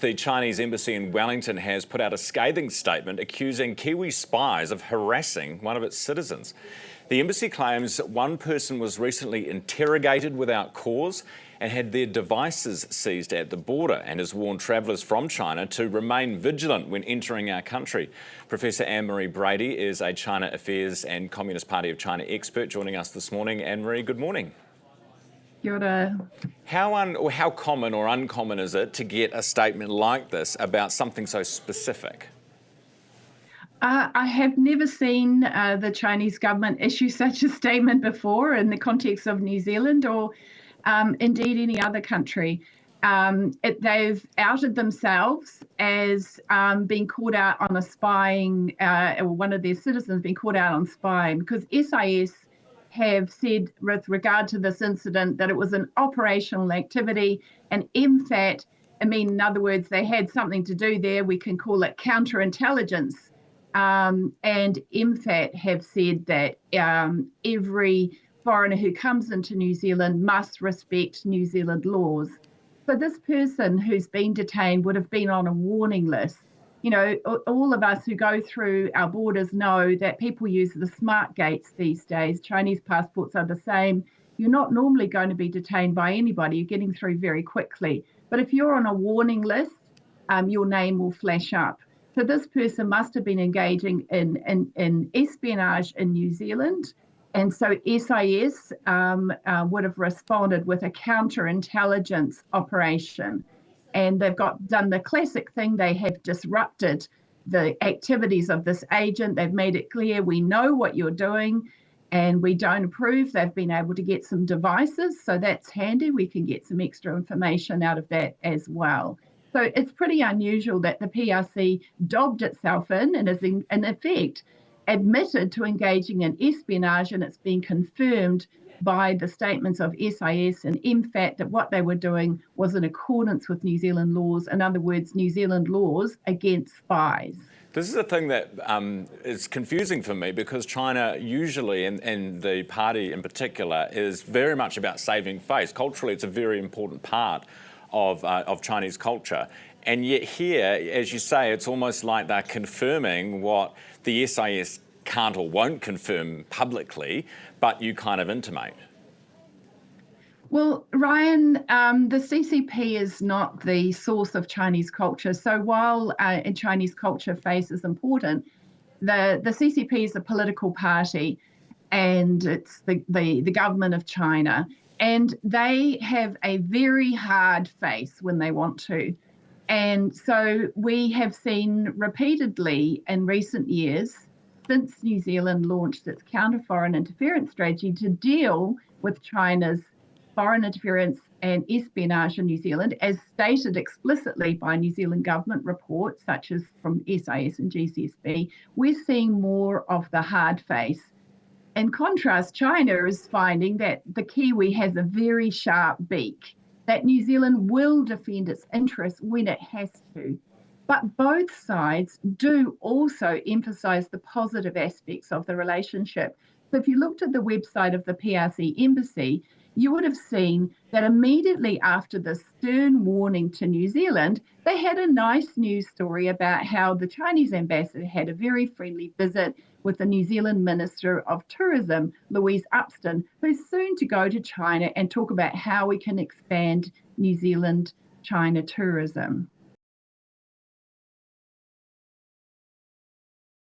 The Chinese embassy in Wellington has put out a scathing statement accusing Kiwi spies of harassing one of its citizens. The embassy claims one person was recently interrogated without cause and had their devices seized at the border, and has warned travellers from China to remain vigilant when entering our country. Professor Anne-Marie Brady is a China Affairs and Communist Party of China expert joining us this morning. Anne-Marie, good morning. Kia ora. How common or uncommon is it to get a statement like this about something so specific? I have never seen the Chinese government issue such a statement before in the context of New Zealand or indeed any other country. They've outed themselves as being caught out on a spying, or one of their citizens being caught out on spying, because SIS have said with regard to this incident that it was an operational activity, and MFAT, in other words, they had something to do there. We can call it counterintelligence. And MFAT have said that every foreigner who comes into New Zealand must respect New Zealand laws. So this person who's been detained would have been on a warning list. You know, all of us who go through our borders know that people use the smart gates these days. Chinese passports are the same. You're not normally going to be detained by anybody. You're getting through very quickly. But if you're on a warning list, your name will flash up. So this person must have been engaging in espionage in New Zealand. And so SIS would have responded with a counterintelligence operation. And they've done the classic thing. They have disrupted the activities of this agent. They've made it clear, we know what you're doing and we don't approve. They've been able to get some devices, so that's handy. We can get some extra information out of that as well. So it's pretty unusual that the PRC dobbed itself in and is in effect admitted to engaging in espionage, and it's been confirmed by the statements of SIS and MFAT that what they were doing was in accordance with New Zealand laws. In other words, New Zealand laws against spies. This is a thing that is confusing for me, because China usually, and the party in particular, is very much about saving face. Culturally, it's a very important part of Chinese culture. And yet here, as you say, it's almost like they're confirming what the SIS can't or won't confirm publicly, but you kind of intimate. Well, Ryan, the CCP is not the source of Chinese culture. So while Chinese culture face is important, the CCP is a political party, and it's the government of China. And they have a very hard face when they want to. And so we have seen repeatedly in recent years, since New Zealand launched its counter-foreign interference strategy to deal with China's foreign interference and espionage in New Zealand, as stated explicitly by New Zealand government reports, such as from SIS and GCSB, we're seeing more of the hard face. In contrast, China is finding that the Kiwi has a very sharp beak, that New Zealand will defend its interests when it has to. But both sides do also emphasise the positive aspects of the relationship. So if you looked at the website of the PRC embassy, you would have seen that immediately after the stern warning to New Zealand, they had a nice news story about how the Chinese ambassador had a very friendly visit with the New Zealand Minister of Tourism, Louise Upston, who's soon to go to China and talk about how we can expand New Zealand-China tourism.